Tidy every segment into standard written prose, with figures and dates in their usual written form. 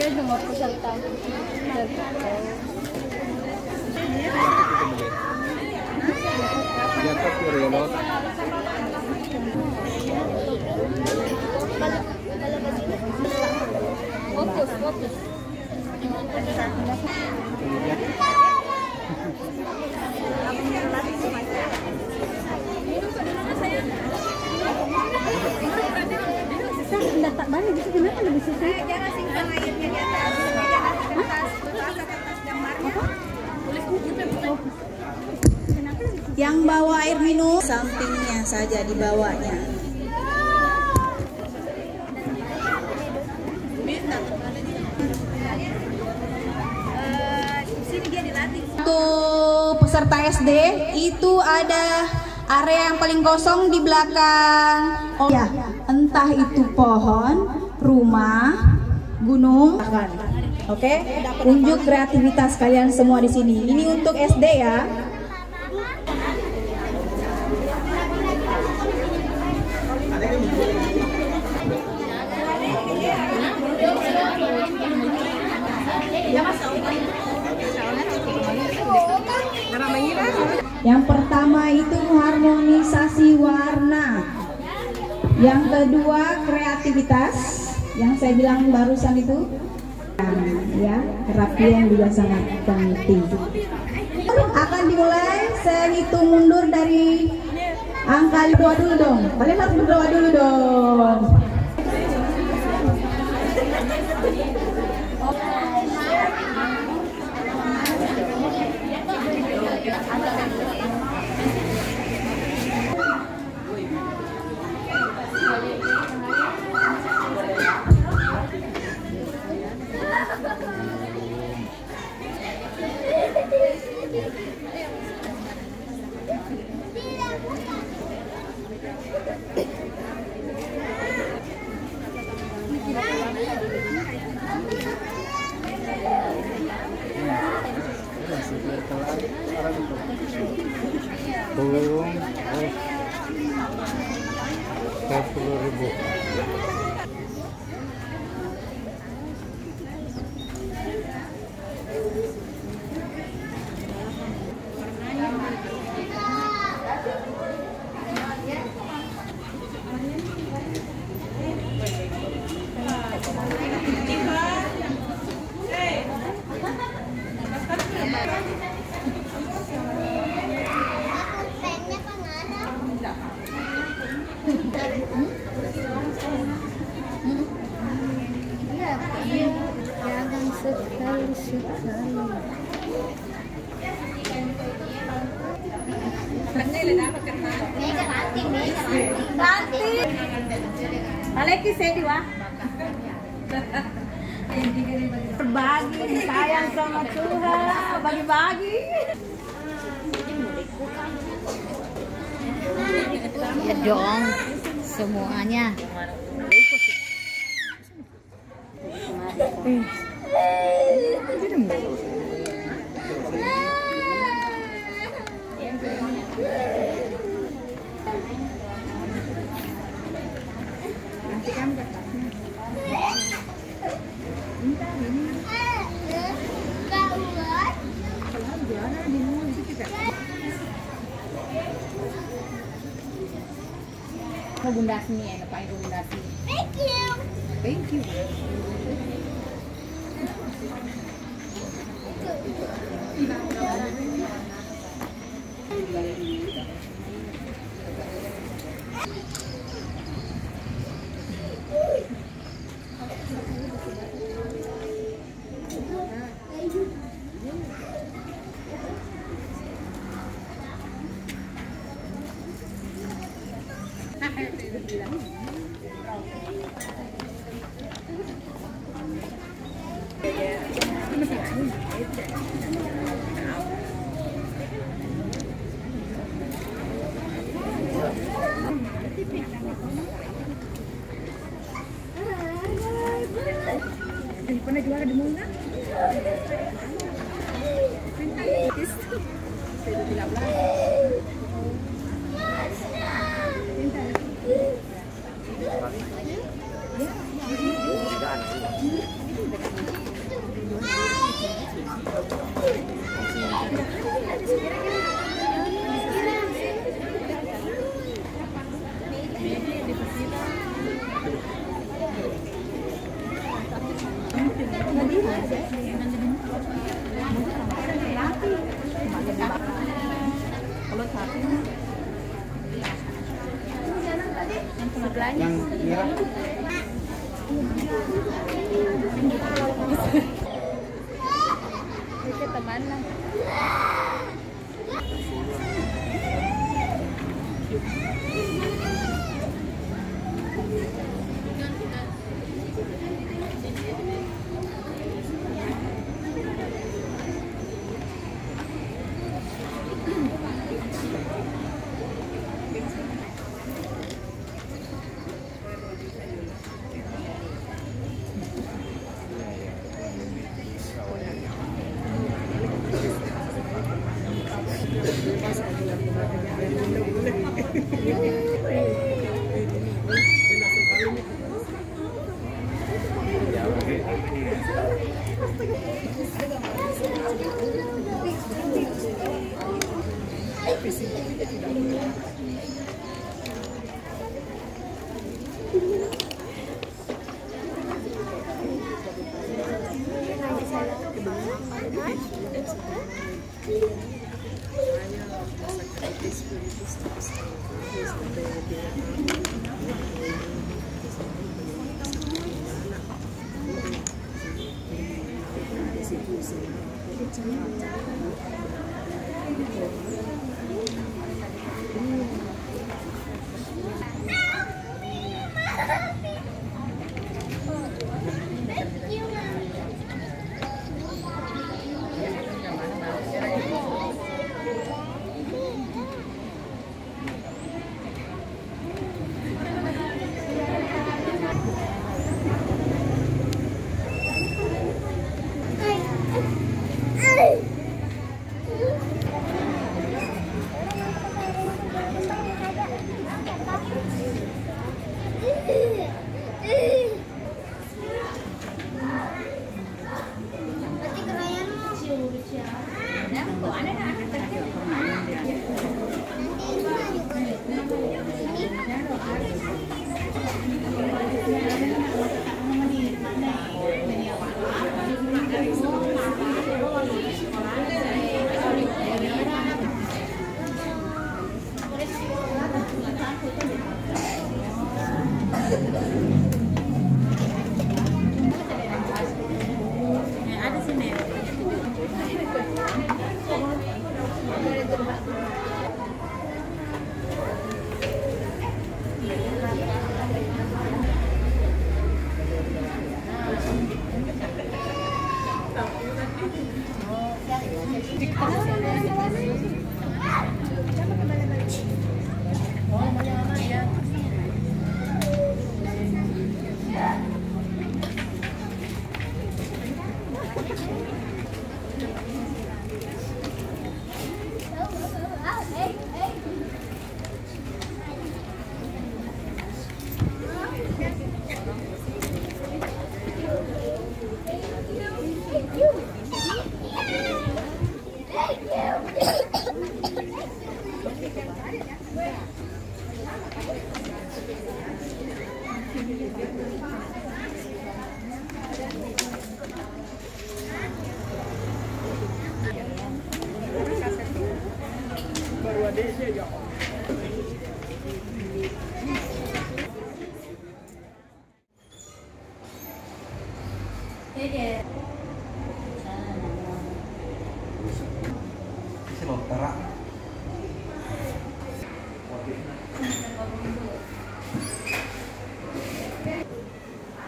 Nomor peserta. Fokus, fokus. Tak balik gitu gimana lebih susah? Jangan simpan airnya di atas. Yang bawa air minum sampingnya saja dibawanya. Untuk peserta SD itu ada area yang paling kosong di belakang. Oh ya, entah itu pohon, rumah, gunung. Oke, unjuk kreativitas kalian semua di sini. Ini untuk SD ya. Yang pertama itu harmonisasi warna, yang kedua kreativitas, yang saya bilang barusan itu, ya kerapian juga sangat penting. Akan dimulai, saya hitung mundur dari angka 2 dulu dong. Kalian harus berdoa dulu dong. Belum 10.000. Jangan sekali-sekali. Aleki sediwa. Berbagi sayang sama Tuhan, bagi-bagi. Ya dong, semuanya. Bundasi nih, enak pakai bundasi. Thank you. Thank you. Pernah juara di mana? Pintar. sebelahnya. Yang merah. Itu teman lah.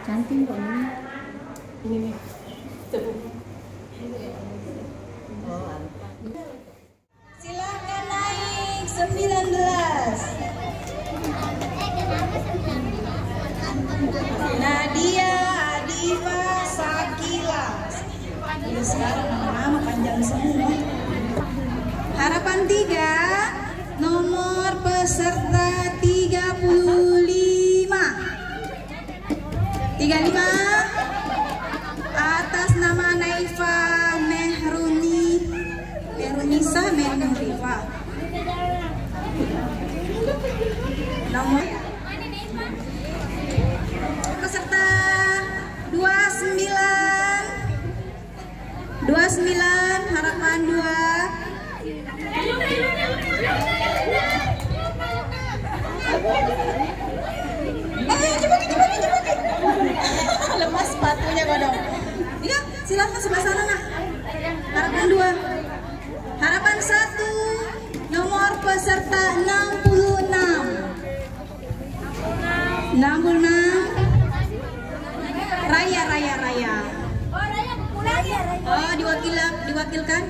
Cantik kok ini. Ini nih. Silakan naik 19. Nadia Adifa Sakila. Ini sekarang nama panjang semua. Harapan 3, nomor peserta 35 atas nama Naifa Mehrunisa Mehrunrifa. Nomor peserta 29 harapan 2. sepatunya Godong. Iya, silakan sebelah sana nah. Harapan 2. Harapan 1. Nomor peserta 66. 66. Raya. Oh, diwakilkan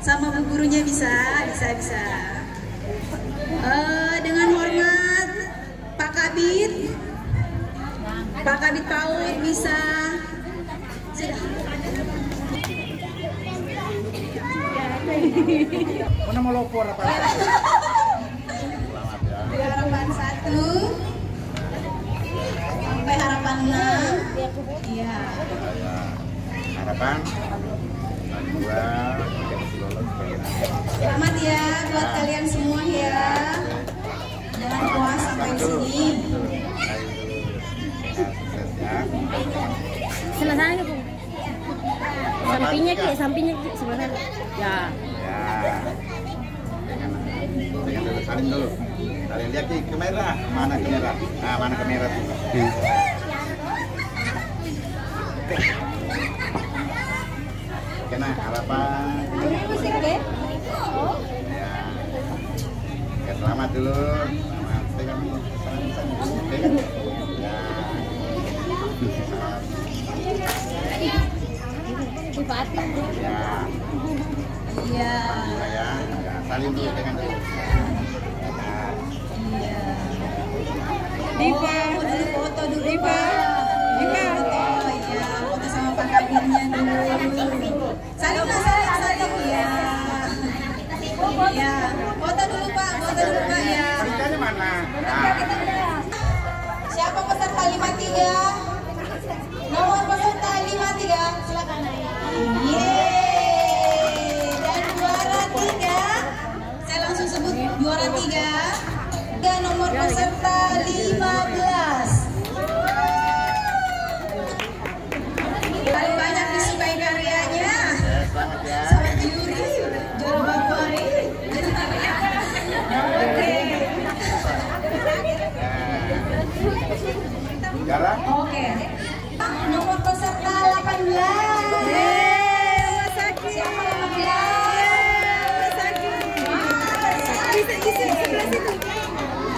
sama bu gurunya bisa. Dengan hormat Pak Kabid PAUD bisa. Sudah. Mana mau lopor apa? Harapan 1 sampai harapan 6. Iya. Harapan 2. Selamat ya buat kalian semua ya. Jangan puas sampai di sini. Sebelah sana Bu. Sampingnya Ki, sebelah sana. Ya. Jangan dulu saling dulu. Kalian lihat Ki, kamera. Mana kamera? Nah, mana kamera tuh? Kena harapan. Musik deh. Ya, selamat dulu. Selamat. Pegang pegang. Ya. Dipatin. Ya. Iya. Ya. Saling dulu, pegang dulu. Diva, foto dulu Diva. Foto, iya, foto sama Pak Kabinnya dulu. Saling ya. Iya, foto dulu Pak ya. Peringkatnya mana? Nah. Siapa peserta 53? Nomor peserta 53, silakan. Yeay, dan juara 3. Saya langsung sebut juara 3. Dan nomor peserta 15. Paling banyak disukai karyanya. Selamat ya. Sama juri, juara bapak. Oke. Jalan. Oke. Nomor peserta 18. Siapa 18?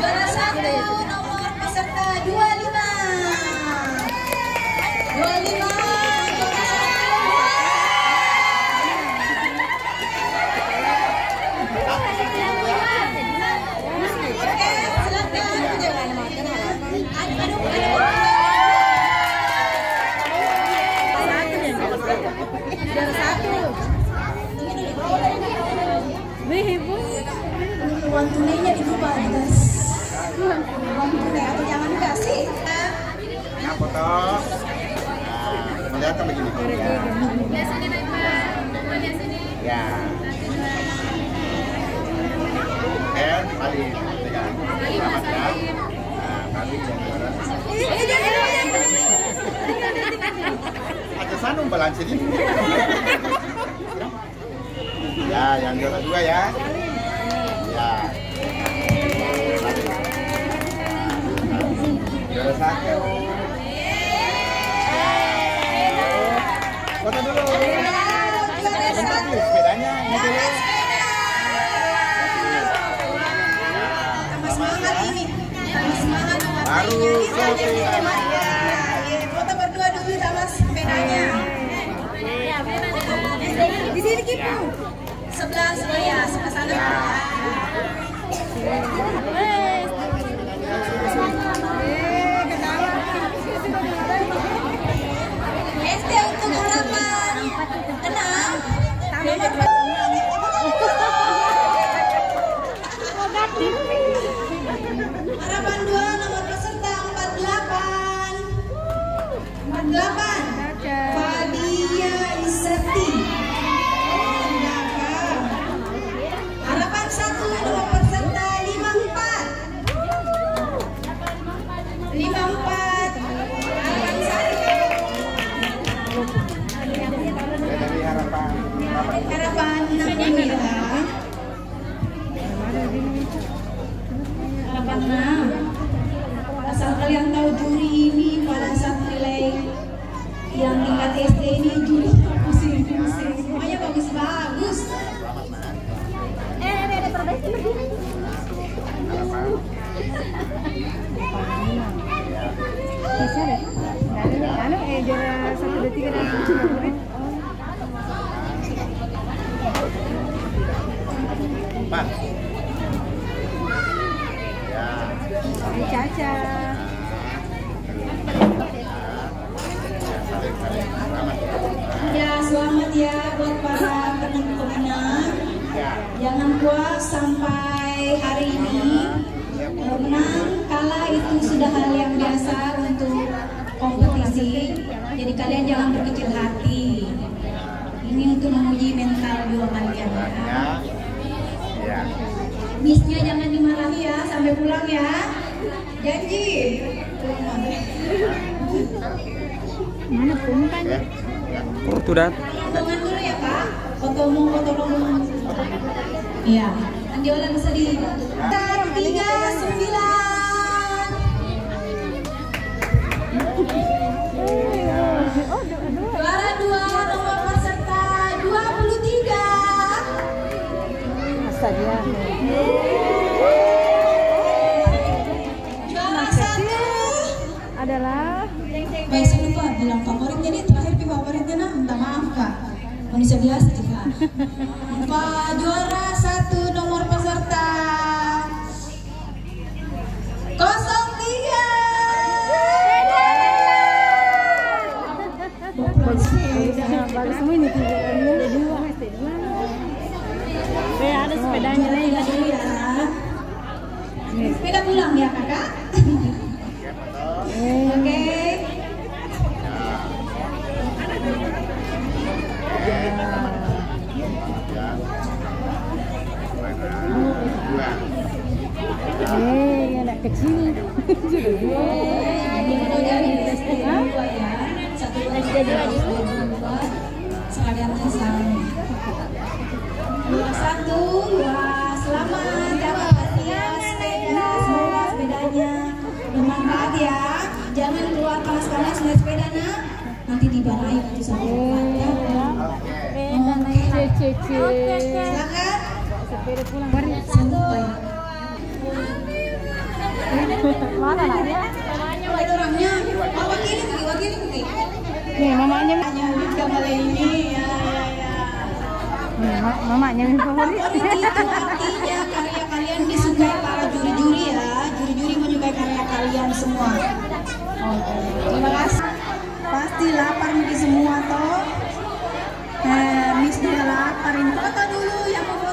Juara 1 nomor peserta 25. 25. Oke, silakan. Uang tunainya itu Pak, guys. Uang tunai atau jangan dikasih. Nah, foto. Nah, melihat kan begini. Ya. And paling pegang. Selamat ya. Nah, paling yang juara. Ada sanung balansi ini. Ya, yang juara 2 ya. Ya. Juara 1. Foto dulu. Sepedanya ini dulu. Tambah semangat ini. Tambah semangat. Baru sepedanya. Foto berdua dulu sama sepedanya. Di sini Kipu. Sebelah ya, sebelah sana. SD untuk harapan 6. Harapan 2 nomor peserta 48. 48. Fadia Isati. Harapan 1 nomor peserta 54. 54. Dari harapan. Harapan 6 ini ya. Harapan 6. Asal kalian tahu juri ini pada saat nilai yang tingkat SD ini juga pusing-pusing. Semuanya bagus-bagus. Ada perbaikan berdiri. Bisa deh. Juara 1, 2, 3 dan favorit. Empat. Ya. Caca. Ya, selamat ya buat para pemenang. Jangan puas sampai hari ini. Menang, kalah itu sudah hal yang biasa untuk kompetisi. Jadi kalian jangan berkecil hati. Ini untuk menguji mental dua kalian ya. Missnya jangan dimarahi ya sampai pulang ya. Janji. Mana pungkanya? Foto dat. Potongan dulu ya Pak. Foto rombongan. Iya. Andiola bisa di 39. Juara 2 nomor peserta 23. Masa dia. Juara 1 Adalah baik, saya lupa bilang favoritnya nih, terakhir favoritnya nah, minta maaf Kak. Manusia biasa juga. Pak juara 1 nomor peserta 03. bagus semua ini tujuannya. Ada sepedanya lagi. Dulu ya. Sepeda pulang ya Kakak. Oke. Anak kecil. Ini mau jadi SD 2 ya. 1 SD 2 seragam sama. 1 wah selamat dapat hadiah sepeda. Semoga sepedanya bermanfaat ya. Jangan keluar panas-panas naik sepeda nak. Nanti dimarahi nanti sama bapak ya. Silakan. Sepeda pulang. Sampai. Mana lah ya? Ada orangnya. Oh, wakili pergi. Nih mamanya. Hanya kembali ini ya. Mamanya yang favorit. Itu artinya karya kalian disukai para juri-juri ya. Juri-juri menyukai karya kalian semua. Oke. Terima kasih. Pasti lapar nih semua toh. Miss juga lapar ini. Foto dulu yang favorit.